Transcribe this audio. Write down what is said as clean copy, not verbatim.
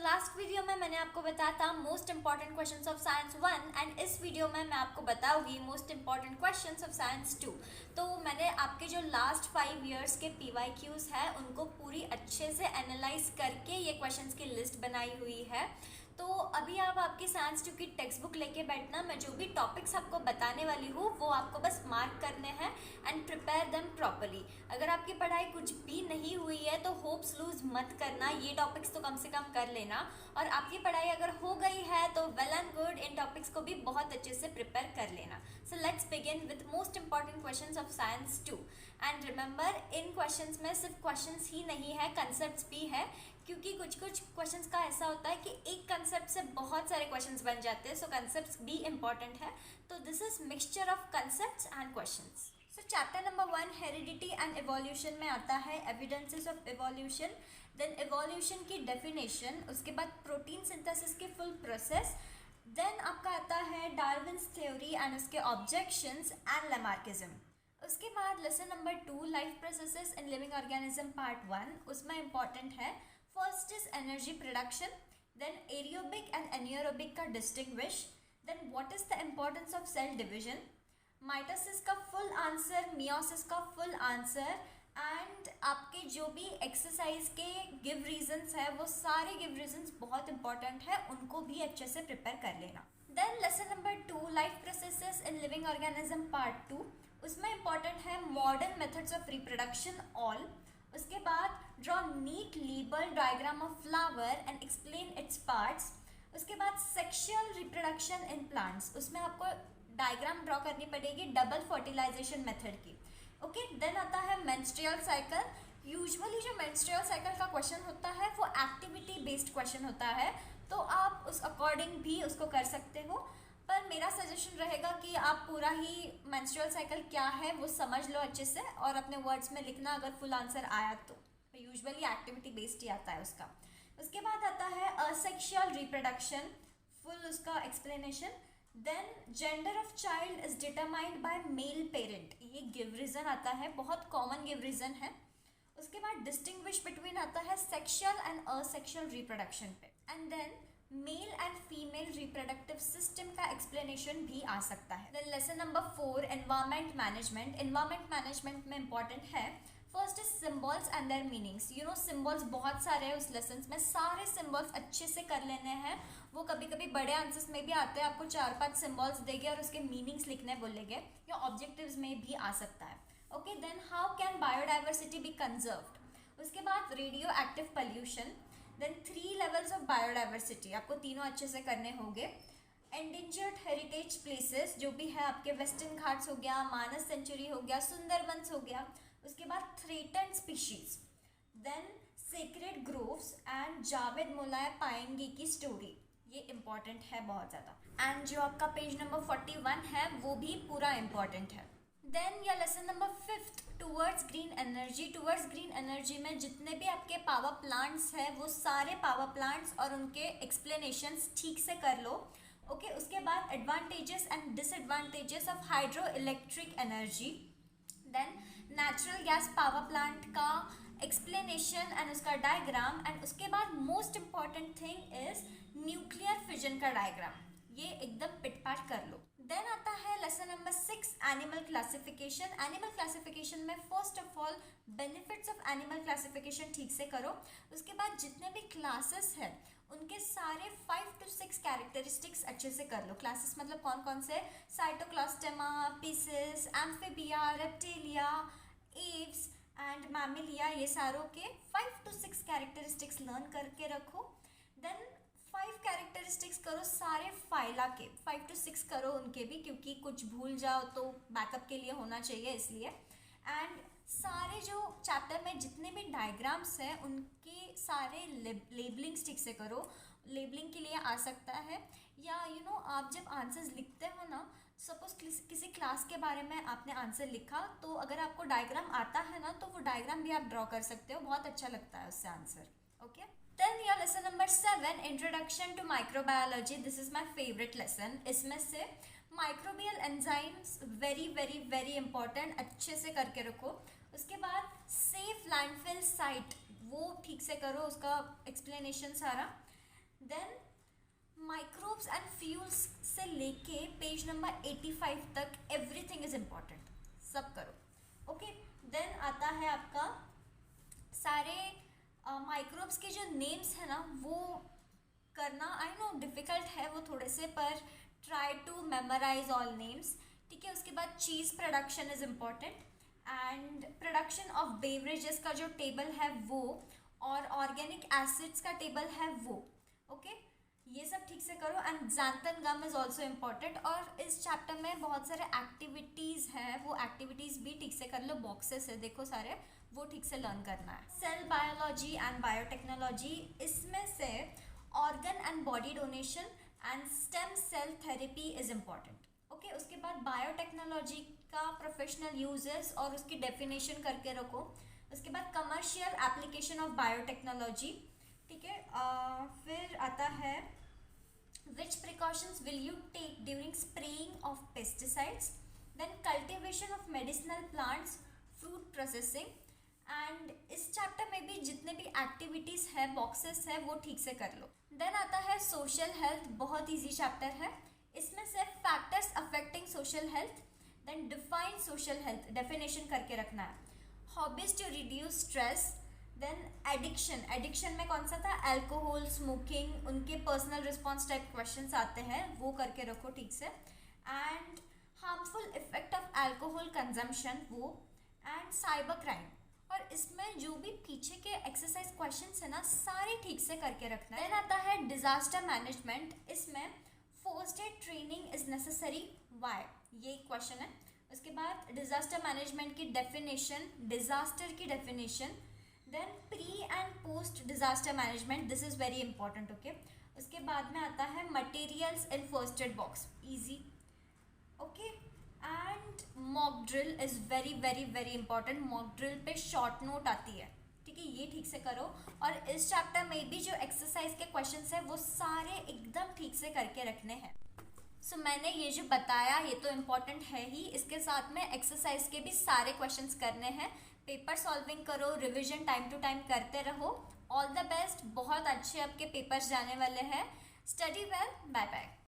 Last video में मैंने आपको बताया था most important questions of science 1 and इस वीडियो में मैं आपको बताऊंगी most important questions of science 2। तो मैंने आपके जो लास्ट 5 इयर्स के PYQs है उनको पूरी अच्छे से एनालाइज करके ये क्वेश्चंस की लिस्ट बनाई हुई है। तो अभी आप आपकी साइंस 2 की टेक्स्ट बुक लेके बैठना, मैं जो भी टॉपिक्स आपको बताने वाली हूँ वो आपको बस मार्क करने हैं एंड प्रिपेयर देम प्रॉपरली। अगर आपकी पढ़ाई कुछ भी नहीं हुई है तो होप्स लूज मत करना, ये टॉपिक्स तो कम से कम कर लेना। और आपकी पढ़ाई अगर हो गई है तो well and good, in topics को भी बहुत अच्छे से प्रिपेयर कर लेना। So let's begin with most important questions of science 2 and remember in questions में सिर्फ क्वेश्चंस ही नहीं है, कंसेप्ट्स भी है, क्योंकि कुछ कुछ क्वेश्चंस का ऐसा होता है कि एक कंसेप्ट से बहुत सारे क्वेश्चंस बन जाते हैं, सो कंसेप्ट्स भी इंपॉर्टेंट है। तो this is mixture of concepts and questions. So chapter number 1 heredity and evolution में आता है evidences of evolution, then evolution की डेफिनेशन, उसके बाद प्रोटीन सिंथेसिस की फुल प्रोसेस, देन आपका आता है डार्विन्स थ्योरी एंड उसके ऑब्जेक्शंस एंड लैमार्किज्म। उसके बाद lesson number 2 life processes in living organism part 1, उसमें इंपॉर्टेंट है first is energy production, then aerobic and anaerobic का distinguish, then what is the importance of cell division, mitosis का full answer, meiosis का full answer, and आपके जो भी exercise के give reasons है वो सारे गिव रीजंस बहुत इंपॉर्टेंट है, उनको भी अच्छे से प्रिपेयर कर लेना। Then lesson number 2 life processes in living organism part 2, उसमें इंपॉर्टेंट है modern methods of reproduction all. उसके बाद draw neat label diagram of flower and explain its parts. उसके बाद सेक्सुअल रिप्रोडक्शन इन प्लांट्स, उसमें आपको डायग्राम ड्रॉ करनी पड़ेगी डबल फर्टिलाइजेशन मेथड की। ओके, देन आता है मेंस्ट्रुअल साइकिल। यूजुअली जो मेंस्ट्रुअल साइकिल का क्वेश्चन होता है वो एक्टिविटी बेस्ड क्वेश्चन होता है, तो आप उस अकॉर्डिंग भी उसको कर सकते हो, पर मेरा सजेशन रहेगा कि आप पूरा ही मेंस्ट्रुअल साइकिल क्या है वो समझ लो अच्छे से और अपने वर्ड्स में लिखना अगर फुल आंसर आया तो। यूजुअली एक्टिविटी बेस्ड ही आता है उसका। उसके बाद आता है असेक्सुअल रिप्रोडक्शन, फुल उसका explanation. Then gender of child is determined by male parent, ये गिव रीजन आता है, बहुत कॉमन गिव रीजन है। उसके बाद डिस्टिंग्विश बिटवीन आता है सेक्सुअल एंड असेक्सुअल रिप्रोडक्शन पे, and then male and female reproductive system का एक्सप्लेनेशन भी आ सकता है। Then lesson number 4 environment management. Environment management में इंपॉर्टेंट है first is symbols and their meanings. You know symbols बहुत सारे हैं उस लेसन में, सारे सिम्बॉल्स अच्छे से कर लेने हैं। वो कभी कभी बड़े आंसर्स में भी आते हैं, आपको 4-5 सिम्बॉल्स देंगे और उसके मीनिंग्स लिखने बोलेंगे, या ऑब्जेक्टिव्स में भी आ सकता है। Okay, then how can biodiversity be conserved. उसके बाद radio active pollution, then 3 levels of biodiversity, आपको तीनों अच्छे से करने होंगे। एंडेंजर्ड हेरिटेज प्लेसेस जो भी है आपके वेस्टर्न घाट्स हो गया, मानस सेंचुरी हो गया, सुंदरबंस हो गया। उसके बाद threatened species, then sacred groves and Javed Molai Payeng की स्टोरी, ये इंपॉर्टेंट है बहुत ज़्यादा। एंड जो आपका पेज नंबर 41 है वो भी पूरा इंपॉर्टेंट है। देन या lesson number 5 towards green energy. Towards green energy में जितने भी आपके पावर प्लांट्स हैं वो सारे पावर प्लांट्स और उनके एक्सप्लेनेशंस ठीक से कर लो। ओके, उसके बाद advantages and disadvantages of hydro electric energy, then natural gas power plant का एक्सप्लेनेशन एंड उसका डायग्राम, एंड उसके बाद most important thing is nuclear fission का डायग्राम, ये एकदम पिटपाट कर लो। देन आता है lesson number 6 animal classification. Animal classification में first of all benefits of animal classification ठीक से करो। उसके बाद जितने भी क्लासेस हैं उनके सारे 5 to 6 कैरेक्टरिस्टिक्स अच्छे से कर लो। क्लासेस मतलब कौन कौन से, cyclostomata, pisces, amphibia, reptilia, aves and mammalia, ये सारों के 5 to 6 कैरेक्टरिस्टिक्स लर्न करके रखो। देन 5 कैरेक्टरिस्टिक्स करो सारे फाइला के, 5 to 6 करो उनके भी, क्योंकि कुछ भूल जाओ तो बैकअप के लिए होना चाहिए इसलिए। एंड सारे जो चैप्टर में जितने भी डायग्राम्स हैं उनके सारे लेबलिंग्स ठीक से करो। लेबलिंग के लिए आ सकता है, या आप जब आंसर्स लिखते हो ना, सपोज किसी क्लास के बारे में आपने आंसर लिखा तो अगर आपको डायग्राम आता है ना तो वो डायग्राम भी आप ड्रॉ कर सकते हो, बहुत अच्छा लगता है उससे answer. Okay, then your lesson number 7 introduction to microbiology. This is my favourite lesson. इसमें से microbial enzymes very very very important, अच्छे से करके रखो। उसके बाद सेफ लैंडफिल साइट, वो ठीक से करो, उसका एक्सप्लेनेशन सारा। देन माइक्रोब्स एंड फ्यूल्स से लेके पेज नंबर 85 तक एवरीथिंग इज इम्पॉर्टेंट, सब करो। ओके, देन आता है आपका सारे माइक्रोब्स के जो नेम्स है ना वो करना, आई नो डिफ़िकल्ट है वो थोड़े से, पर try to memorise all names. ठीक है, उसके बाद cheese production is important and production of beverages का जो टेबल है वो, और ऑर्गेनिक एसिड्स का टेबल है वो। ओके, ये सब ठीक से करो। And xanthan gum is also important. और इस चैप्टर में बहुत सारे एक्टिविटीज़ हैं, वो एक्टिविटीज़ भी ठीक से कर लो, बॉक्सेस है देखो सारे, वो ठीक से लर्न करना है। सेल बायोलॉजी एंड बायोटेक्नोलॉजी, इसमें से organ and body donation and stem cell therapy is important. Okay, उसके बाद बायोटेक्नोलॉजी का प्रोफेशनल यूजेस और उसकी डेफिनेशन करके रखो। उसके बाद कमर्शियल एप्लीकेशन ऑफ बायोटेक्नोलॉजी। ठीक है, फिर आता है which precautions will you take during spraying of pesticides, then cultivation of medicinal plants, fruit processing. And इस चैप्टर में भी जितने भी एक्टिविटीज़ है, बॉक्सेस है, वो ठीक से कर लो। देन आता है सोशल हेल्थ, बहुत ईजी चैप्टर है। इसमें से factors affecting social health, then define social health, definition करके रखना है। Hobbies to reduce stress, then addiction, addiction में कौन सा था, अल्कोहल, स्मोकिंग, उनके पर्सनल रिस्पॉन्स टाइप क्वेश्चंस आते हैं, वो करके रखो ठीक से। एंड harmful effect of alcohol consumption, वो। एंड साइबर क्राइम, और इसमें जो भी पीछे के एक्सरसाइज क्वेश्चंस है ना, सारे ठीक से करके रखना है। देन आता है डिजास्टर मैनेजमेंट, इसमें first aid training is necessary, why, ये क्वेश्चन है। उसके बाद डिजास्टर मैनेजमेंट की डेफिनेशन, डिजास्टर की definition, then pre and post disaster management, this is very important. Okay, उसके बाद में आता है materials in first aid box, easy. Okay, and mock drill is very very very important, mock drill पे short note आती है। ठीक है, ये ठीक से करो। और इस चैप्टर में भी जो एक्सरसाइज के क्वेश्चंस हैं वो सारे एकदम ठीक से करके रखने हैं। सो मैंने ये जो बताया ये तो इम्पॉर्टेंट है ही, इसके साथ में एक्सरसाइज के भी सारे क्वेश्चंस करने हैं। पेपर सॉल्विंग करो, रिविजन टाइम टू टाइम करते रहो। ऑल द बेस्ट, बहुत अच्छे आपके पेपर्स जाने वाले हैं। Study well, bye bye.